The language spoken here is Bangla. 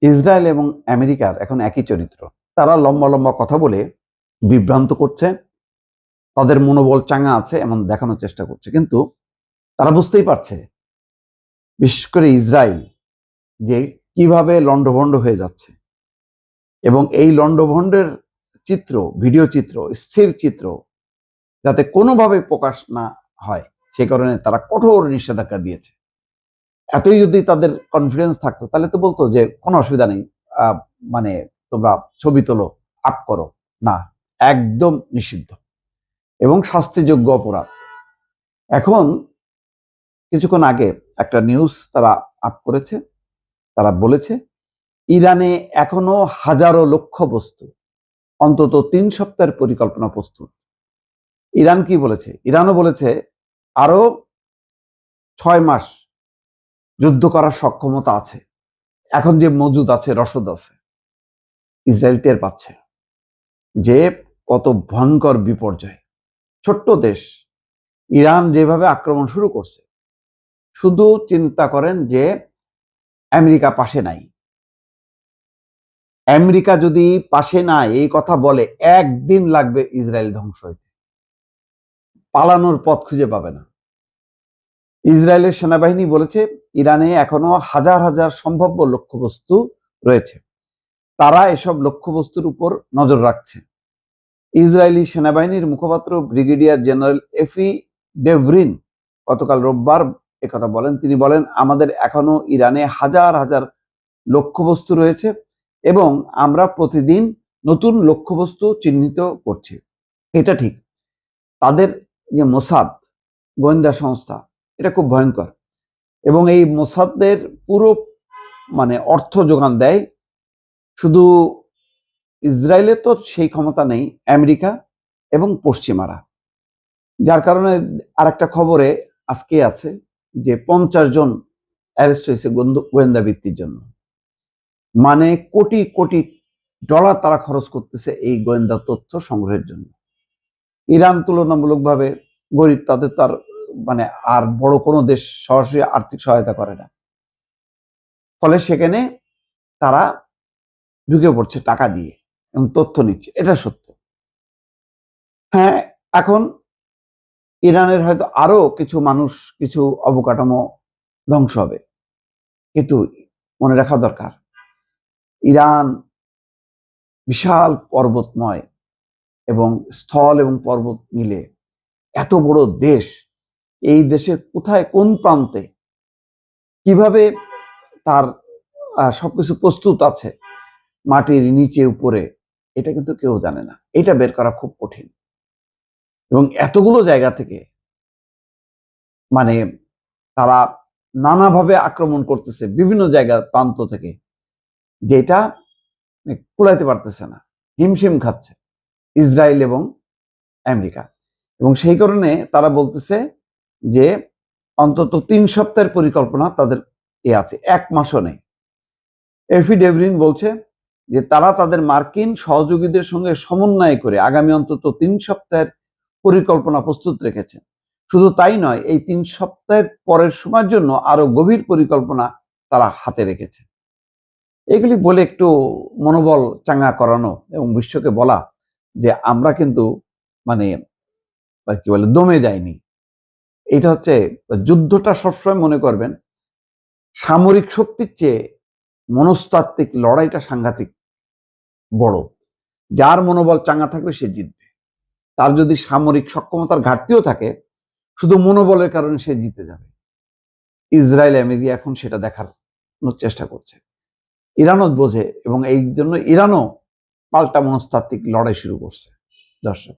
ইসরায়েল এবং আমেরিকার এখন একই চরিত্র। তারা লম্বা লম্বা কথা বলে বিভ্রান্ত করছে, তাদের মনোবল চাঙ্গা আছে এমন দেখানোর চেষ্টা করছে, কিন্তু তারা বুঝতেই পারছে, বিশেষ করে ইসরায়েল, যে কিভাবে লণ্ডভণ্ড হয়ে যাচ্ছে এবং এই লণ্ডভণ্ডের চিত্র, ভিডিও চিত্র, স্থির চিত্র যাতে কোনোভাবে প্রকাশ না হয় সে কারণে তারা কঠোর নিষেধাজ্ঞা দিয়েছে। এতই যদি তাদের কনফিডেন্স থাকতো তাহলে তো বলতো যে কোনো অসুবিধা নেই, মানে তোমরা ছবি তোলো, আপ করো। না, একদম নিষিদ্ধ এবং শাস্তিযোগ্য অপরাধ। এখন কিছুক্ষণ আগে একটা নিউজ তারা আপ করেছে, তারা বলেছে ইরানে এখনো হাজারো লক্ষ বস্তু, অন্তত 3 সপ্তাহের পরিকল্পনা প্রস্তুত। ইরান কি বলেছে? ইরানও বলেছে আরো 6 মাস যুদ্ধ করার সক্ষমতা আছে, এখন যে মজুদ আছে, রসদ আছে। ইসরায়েল টের পাচ্ছে যে কত ভয়ঙ্কর বিপর্যয়। ছোট্ট দেশ ইরান যেভাবে আক্রমণ শুরু করছে, শুধু চিন্তা করেন যে আমেরিকা পাশে নাই। আমেরিকা যদি পাশে নাই এই কথা বলে, একদিন লাগবে ইসরায়েল ধ্বংস হইতে, পালানোর পথ খুঁজে পাবে না। ইসরায়েলের সেনাবাহিনী বলেছে ইরানে এখনো হাজার হাজার সম্ভাব্য লক্ষ্যবস্তু রয়েছে, তারা এসব লক্ষ্যবস্তুর উপর নজর রাখছে। ইসরায়েলি সেনাবাহিনীর মুখপাত্র ব্রিগেডিয়ার জেনারেল এফি ডেভরিন গতকাল রোববার একথা বলেন। তিনি বলেন, আমাদের এখনো ইরানে হাজার হাজার লক্ষ্যবস্তু রয়েছে এবং আমরা প্রতিদিন নতুন লক্ষ্যবস্তু চিহ্নিত করছি। এটা ঠিক, তাদের যে মোসাদ গোয়েন্দা সংস্থা, এটা খুব ভয়ঙ্কর এবং এই মোসাদের পুরো অর্থ যোগান দেয় শুধু ইসরায়েলে, তো সেই ক্ষমতা নেই, আমেরিকা এবং পশ্চিমারা। যার কারণে আরেকটা খবরে আজকে আছে যে 50 জন অ্যারেস্ট হয়েছে গোয়েন্দা বৃত্তির জন্য। কোটি কোটি ডলার তারা খরচ করতেছে এই গোয়েন্দা তথ্য সংগ্রহের জন্য। ইরান তুলনামূলকভাবে গরিব, তাদের তো আর বড় কোনো দেশ সরাসরি আর্থিক সহায়তা করে না, ফলে সেখানে তারা ঢুকে পড়ছে টাকা দিয়ে এবং তথ্য নিচ্ছে, এটা সত্য। হ্যাঁ, এখন ইরানের হয়তো আরো কিছু মানুষ, কিছু অবকাঠামো ধ্বংস হবে, কিন্তু মনে রাখা দরকার ইরান বিশাল পর্বতময় এবং স্থল এবং পর্বত মিলে এত বড় দেশ। এই দেশের কোথায় কোন প্রান্তে কিভাবে তার সবকিছু প্রস্তুত আছে, মাটির নিচে উপরে, এটা কিন্তু কেউ জানে না। এটা বের করা খুব কঠিন এবং এতগুলো জায়গা থেকে তারা নানাভাবে আক্রমণ করতেছে বিভিন্ন জায়গার প্রান্ত থেকে, যেটা কুলাইতে পারতেছে না, হিমশিম খাচ্ছে ইসরায়েল এবং আমেরিকা। এবং সেই কারণে তারা বলতেছে যে অন্তত 3 সপ্তাহের পরিকল্পনা তাদের আছে, 1 মাসও নেই। এফি ডেভরিন বলছে যে তারা তাদের মার্কিন সহযোগীদের সঙ্গে সমন্বয় করে আগামী অন্তত 3 সপ্তাহের পরিকল্পনা প্রস্তুত রেখেছে। শুধু তাই নয়, এই 3 সপ্তাহের পরের সময়ের জন্য আরো গভীর পরিকল্পনা তারা হাতে রেখেছে। এগুলি বলে একটু মনোবল চাঙ্গা করানো এবং বিশ্বকে বলা যে আমরা কিন্তু দমে যায়নি। এটা হচ্ছে, যুদ্ধটা সবসময় মনে করবেন সামরিক শক্তির চেয়ে মনস্তাত্ত্বিক লড়াইটা সাংঘাতিক বড়। যার মনোবল চাঙ্গা থাকবে সে জিতবে। তার যদি সামরিক সক্ষমতার ঘাটতিও থাকে, শুধু মনোবলের কারণে সে জিতে যাবে। ইসরায়েল আমেরিকা এখন সেটা দেখার চেষ্টা করছে। ইরানও বোঝে এবং এই জন্য ইরানও পাল্টা মনস্তাত্ত্বিক লড়াই শুরু করছে। দর্শক।